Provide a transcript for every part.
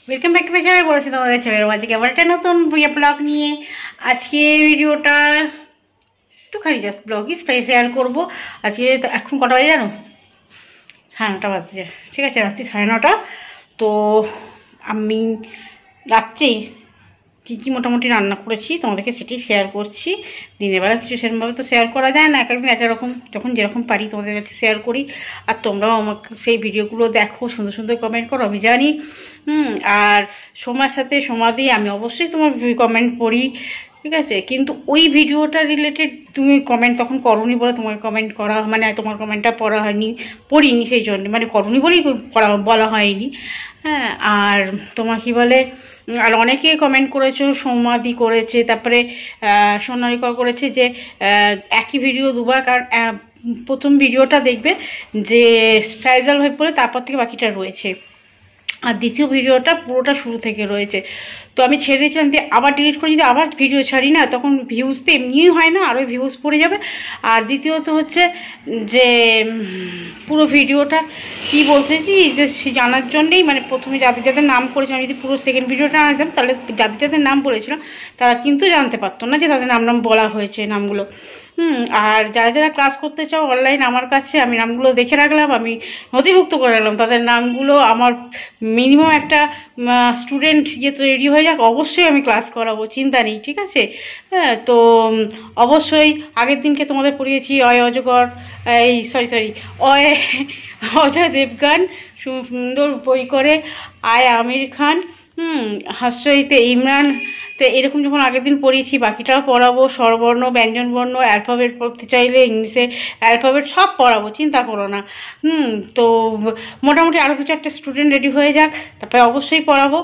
Welcome back to my channel. বলেছি তোমাদের চ্যানেলের মাঝে আবার একটা নতুন ব্লগ নিয়ে। আজকে ভিডিওটা একটুখানি জাস্ট ব্লগই শেয়ার করবো। আজকে তো এখন কটা বাজে জানো? 9:30 বাজছে। ঠিক আছে, রাত্রি 9:30। তো আমি রাত্রে কী কী মোটামুটি রান্না করেছি তোমাদেরকে সেটাই শেয়ার করছি। দিনের বেলা কিছু সেরকমভাবে তো শেয়ার করা যায় না, এক একদিন এক রকম, যখন যেরকম পারি তোমাদের কাছে শেয়ার করি। আর তোমরাও আমাকে সেই ভিডিওগুলো দেখো, সুন্দর সুন্দর কমেন্ট করো, আমি জানি। আর সময়ের সাথে সমাধি আমি অবশ্যই তোমার কমেন্ট পড়ি, ঠিক আছে। কিন্তু ওই ভিডিওটা রিলেটেড তুমি কমেন্ট তখন করোনি বলে তোমার কমেন্ট করা, মানে তোমার কমেন্টটা পড়া হয়নি, পড়িনি সেই জন্য, মানে করোনি বলেই বলা হয়নি। হ্যাঁ, আর তোমার কি বলে, আর অনেকে কমেন্ট করেছো, সমাধি করেছে, তারপরে সোনালী করেছে যে একই ভিডিও দুবার, কারণ প্রথম ভিডিওটা দেখবে যে ফ্যাজাল হয়ে পড়ে, তারপর থেকে বাকিটা রয়েছে, আর দ্বিতীয় ভিডিওটা পুরোটা শুরু থেকে রয়েছে। তো আমি ছেড়ে দিয়েছিলাম, দিয়ে আবার ডিলিট করে যদি আবার ভিডিও ছাড়ি না, তখন ভিউজ তো এমনিই হয় না, আরও ভিউজ পড়ে যাবে। আর দ্বিতীয়ত হচ্ছে যে পুরো ভিডিওটা কি বলতেছি যে সে জানার জন্যেই, মানে প্রথমে যাদের যাদের নাম করেছিলাম, যদি পুরো সেকেন্ড ভিডিওটা আনতাম তাহলে যাদের যাদের নাম বলেছিলাম তারা কিন্তু জানতে পারতো না যে তাদের নাম বলা হয়েছে, নামগুলো। আর যারা যারা ক্লাস করতে চাও অনলাইন আমার কাছে, আমি নামগুলো দেখে রাখলাম, আমি নথিভুক্ত করে রাখলাম তাদের নামগুলো। আমার মিনিমাম একটা স্টুডেন্ট যেহেতু রেডি হয়ে যাক, অবশ্যই আমি ক্লাস করাবো, চিন্তা নেই, ঠিক আছে। হ্যাঁ, তো অবশ্যই আগের দিনকে তোমাদের পড়িয়েছি অজগর, এই সরি অজয় দেবগান সুন্দর বই করে, আমির খান, হাস্যইতে ইমরান। তো এরকম যখন আগের দিন পড়িয়েছি, বাকিটাও পড়াবো। স্বরবর্ণ, ব্যঞ্জনবর্ণ, অ্যালফাবেট পড়তে চাইলে ইংলিশে অ্যালফাবেট সব পড়াবো, চিন্তা করো না। তো মোটামুটি আরও 2-4টে স্টুডেন্ট রেডি হয়ে যাক, তারপরে অবশ্যই পড়াবো।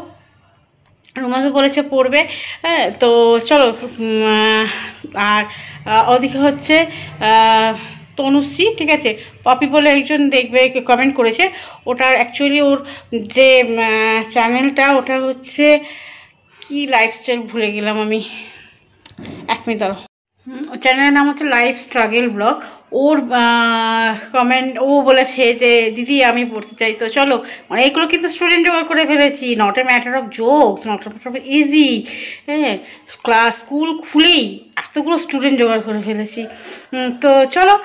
রোমাজও বলেছে পড়বে। হ্যাঁ, তো চলো। আর ওদিকে হচ্ছে তনুশ্রী, ঠিক আছে, পপি বলে একজন দেখবে কমেন্ট করেছে। ওটার অ্যাকচুয়ালি ওর যে চ্যানেলটা, ওটা হচ্ছে কি লাইফস্টাইল, ভুলে গেলাম আমি, 1 মিনিট দাঁড়াও। চ্যানেলের নাম হচ্ছে লাইফ স্ট্রাগল ব্লগ। ওর কমেন্ট, ও বলেছে যে দিদি আমি পড়তে চাই। তো চলো, মানে এগুলো কিন্তু স্টুডেন্ট জোগাড় করে ফেলেছি, not a matter of jokes, not a matter of easy. হ্যাঁ, স্কুল খুলেই এতগুলো স্টুডেন্ট জোগাড় করে ফেলেছি। তো চলো,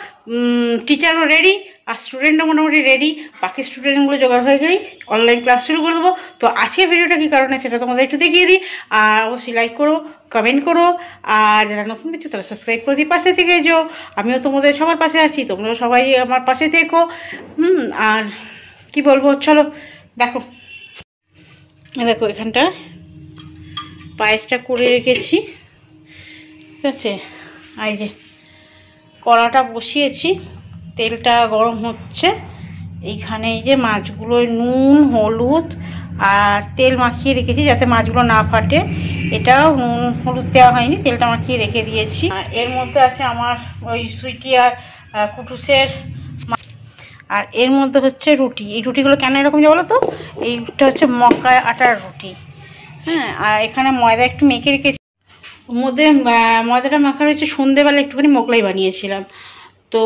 টিচারও রেডি আর স্টুডেন্টও মোটামুটি রেডি, বাকি স্টুডেন্টগুলো জোগাড় হয়ে গেলেই অনলাইন ক্লাস শুরু করে দেবো। তো আজকের ভিডিওটা কী কারণে সেটা তোমাদের একটু দেখিয়ে দিই। আর অবশ্যই লাইক করো, কমেন্ট করো, আর যারা নতুন দেখছো তারা সাবস্ক্রাইব করে দিই, পাশে থেকে যেও। আমিও তোমাদের সবার পাশে আছি, তোমরাও সবাই আমার পাশে থেকো। আর কি বলবো, চলো দেখো। দেখো এখানটা পায়েসটা করে রেখেছি, ঠিক আছে। এই যে কড়াটা বসিয়েছি, তেলটা গরম হচ্ছে। এইখানে এই যে মাছগুলো নুন হলুদ আর তেল মাখিয়ে রেখেছি যাতে মাছগুলো না ফাটে। এটাও নুন হলুদ দেওয়া হয়নি, তেলটা মাখিয়ে রেখে দিয়েছি। আর এর মধ্যে আছে আমার ওই সুইটি আর কুটুসের, আর এর মধ্যে হচ্ছে রুটি। এই রুটিগুলো কেন এরকম যে বলো তো, এইটা হচ্ছে মক্কা আটার রুটি। হ্যাঁ, আর এখানে ময়দা একটু মেখে রেখেছি। ওর মধ্যে ময়দাটা মাখা রয়েছে, সন্ধেবেলা একটুখানি মোগলাই বানিয়েছিলাম। তো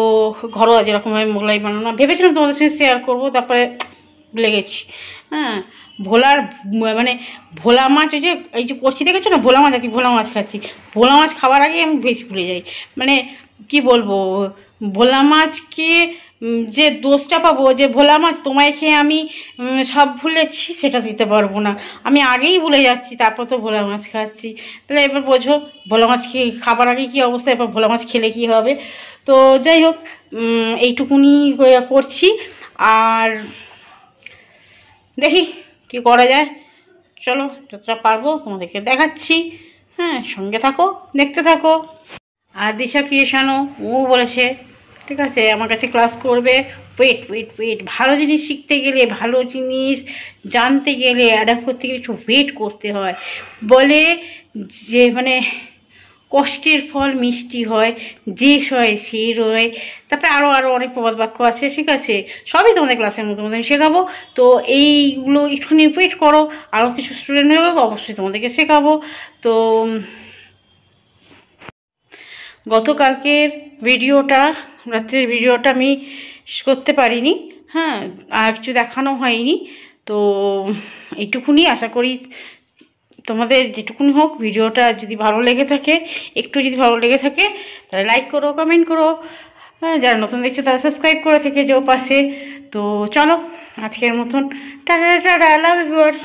ঘরোয়া যেরকমভাবে মোগলাই বানানো ভেবেছিলাম তোমাদের সঙ্গে শেয়ার করবো, তারপরে ভুলে গেছি। হ্যাঁ, মানে ভোলা মাছ, ওই যে এই যে করছি দেখেছো না, ভোলা মাছ আছি, ভোলা মাছ খাচ্ছি। ভোলা মাছ খাওয়ার আগে আমি বেশি ভুলে যাই, মানে কি বলবো, ভোলা মাছকে যে দোষটা পাবো যে ভোলা মাছ তোমায় খেয়ে আমি সব ভুলেছি, সেটা দিতে পারবো না। আমি আগেই ভুলে যাচ্ছি, তারপর তো ভোলা মাছ খাচ্ছি। তাহলে এবার বোঝো ভোলা মাছ খাবার আগে কী অবস্থা, এবার ভোলা মাছ খেলে কী হবে। তো যাই হোক, এইটুকুনি করছি। আর দেখি কি করা যায়, চলো যতটা পারবো তোমাদেরকে দেখাচ্ছি। হ্যাঁ, সঙ্গে থাকো, দেখতে থাকো। আর দিশা ক্রিয়েশনও ও বলেছে, ঠিক আছে, আমার কাছে ক্লাস করবে। ওয়েট, ভালো জিনিস শিখতে গেলে, ভালো জিনিস জানতে গেলে, অ্যাডাপ্ট করতে গেলে একটু ওয়েট করতে হয়। বলে যে মানে কষ্টের ফল মিষ্টি হয়, যে সয় সে রয়। তারপরে আরও অনেক প্রবাদ বাক্য আছে, ঠিক আছে, সবই তোমাদের ক্লাসের মধ্যে আমি শেখাবো। তো এইগুলো একটুখানি ওয়েট করো, আরও কিছু স্টুডেন্ট হয়ে গেলো, অবশ্যই তোমাদেরকে শেখাবো। তো গতকালকের ভিডিওটা, রাত্রের ভিডিওটা আমি করতে পারিনি। হ্যাঁ, আর কিছু দেখানো হয়নি। তো এইটুকুনি আশা করি তোমাদের যেটুকুনি হোক ভিডিওটা যদি ভালো লেগে থাকে, একটু যদি ভালো লেগে থাকে তাহলে লাইক করো, কমেন্ট করো, যারা নতুন দেখছো তারা সাবস্ক্রাইব করে থেকে যাও পাশে। তো চলো আজকের মতন ta-ta ta-ta, love you viewers.